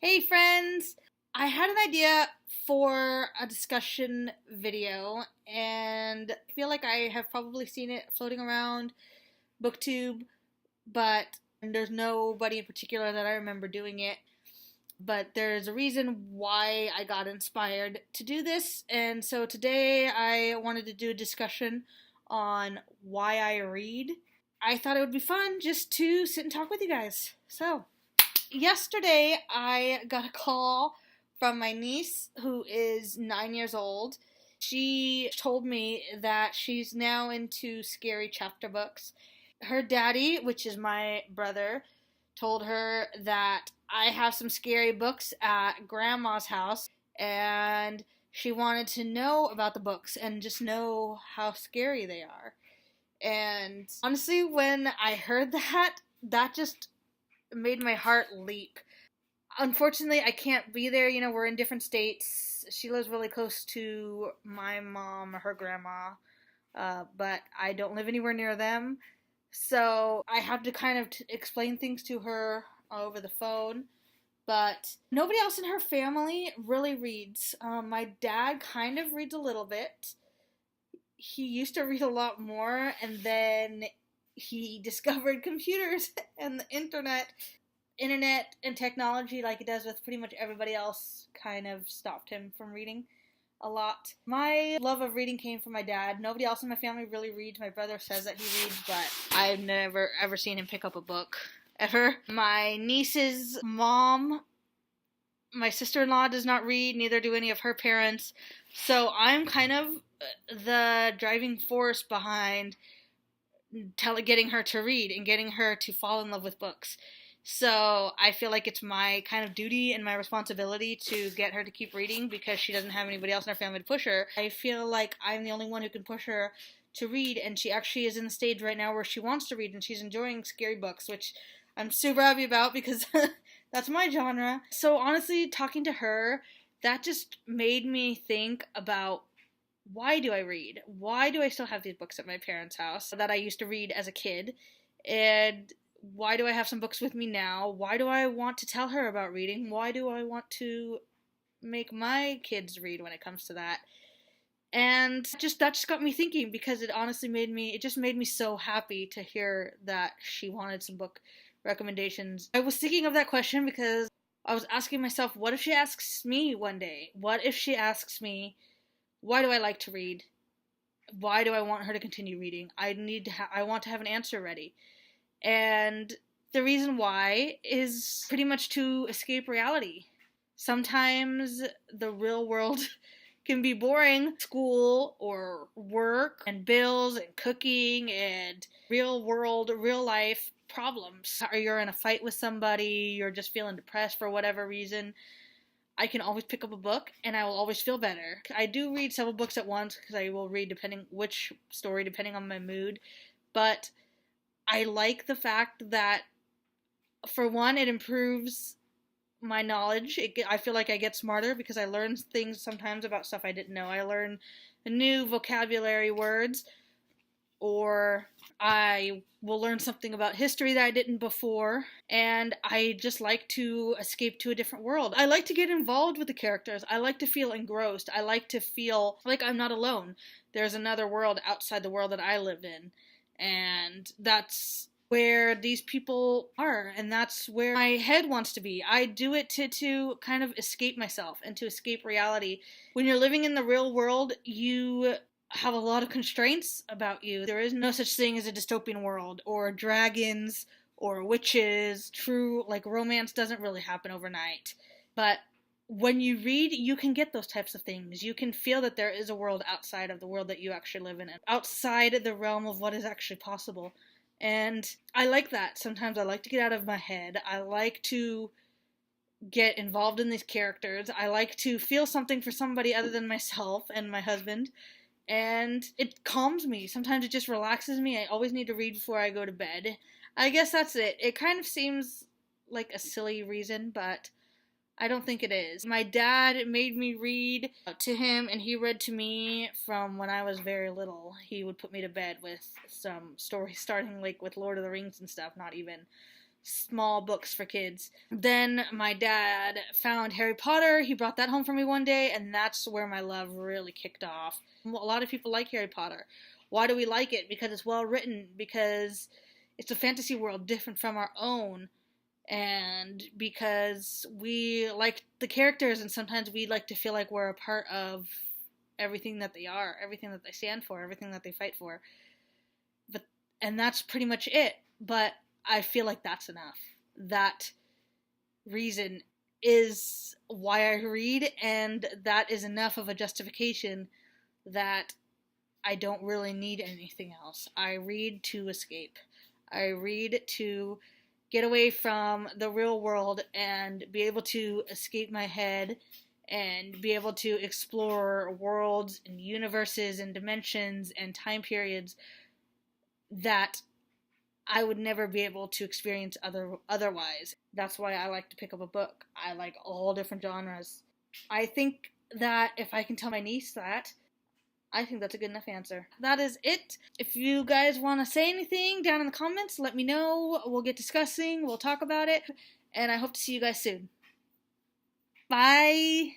Hey friends! I had an idea for a discussion video and I feel like I have probably seen it floating around BookTube, but there's nobody in particular that I remember doing it. But there's a reason why I got inspired to do this, and so today I wanted to do a discussion on why I read. I thought it would be fun just to sit and talk with you guys. So, yesterday I got a call from my niece who is 9 years old. She told me that she's now into scary chapter books. Her daddy, which is my brother, told her that I have some scary books at grandma's house and she wanted to know about the books and just know how scary they are. And honestly, when I heard that, that just made my heart leap. Unfortunately, I can't be there. You know, we're in different states. She lives really close to my mom, her grandma, but I don't live anywhere near them. So I have to kind of explain things to her over the phone. But nobody else in her family really reads. My dad kind of reads a little bit. He used to read a lot more, and then he discovered computers and the internet and technology, like it does with pretty much everybody else, kind of stopped him from reading a lot. My love of reading came from my dad. Nobody else in my family really reads. My brother says that he reads, but I've never ever seen him pick up a book. Ever. My niece's mom, my sister-in-law does not read, neither do any of her parents. So I'm kind of the driving force behind getting her to read and getting her to fall in love with books. So I feel like it's my kind of duty and my responsibility to get her to keep reading because she doesn't have anybody else in her family to push her. I feel like I'm the only one who can push her to read, and she actually is in the stage right now where she wants to read and she's enjoying scary books, which I'm super happy about because that's my genre. So honestly, talking to her, that just made me think about, why do I read? Why do I still have these books at my parents' house that I used to read as a kid? And why do I have some books with me now? Why do I want to tell her about reading? Why do I want to make my kids read when it comes to that? And that just got me thinking, because it just made me so happy to hear that she wanted some book recommendations. I was thinking of that question because I was asking myself, what if she asks me one day? What if she asks me, why do I like to read? Why do I want her to continue reading? I want to have an answer ready. And the reason why is pretty much to escape reality. Sometimes the real world can be boring. School or work and bills and cooking and real world, real life problems. Or you're in a fight with somebody, you're just feeling depressed for whatever reason. I can always pick up a book and I will always feel better. I do read several books at once because I will read depending on my mood. But I like the fact that, for one, it improves my knowledge. I feel like I get smarter because I learn things sometimes about stuff I didn't know. I learn new vocabulary words, or I will learn something about history that I didn't before, and I just like to escape to a different world. I like to get involved with the characters. I like to feel engrossed. I like to feel like I'm not alone. There's another world outside the world that I live in, and that's where these people are, and that's where my head wants to be. I do it to kind of escape myself and to escape reality. When you're living in the real world, you have a lot of constraints about you. There is no such thing as a dystopian world, or dragons, or witches. True, like, romance doesn't really happen overnight. But when you read, you can get those types of things. You can feel that there is a world outside of the world that you actually live in, outside the realm of what is actually possible. And I like that. Sometimes I like to get out of my head. I like to get involved in these characters. I like to feel something for somebody other than myself and my husband. And it calms me. Sometimes it just relaxes me. I always need to read before I go to bed. I guess that's it. It kind of seems like a silly reason, but I don't think it is. My dad made me read to him, and he read to me from when I was very little. He would put me to bed with some stories starting like with Lord of the Rings and stuff, not even small books for kids. Then my dad found Harry Potter. He brought that home for me one day, and that's where my love really kicked off. A lot of people like Harry Potter. Why do we like it? Because it's well written, because it's a fantasy world different from our own, and because we like the characters, and sometimes we like to feel like we're a part of everything that they are, everything that they stand for, everything that they fight for. And that's pretty much it. But I feel like that's enough. That reason is why I read, and that is enough of a justification that I don't really need anything else. I read to escape. I read to get away from the real world and be able to escape my head and be able to explore worlds and universes and dimensions and time periods that I would never be able to experience otherwise. That's why I like to pick up a book. I like all different genres. I think that if I can tell my niece that, I think that's a good enough answer. That is it. If you guys want to say anything down in the comments, let me know. We'll get discussing. We'll talk about it. And I hope to see you guys soon. Bye.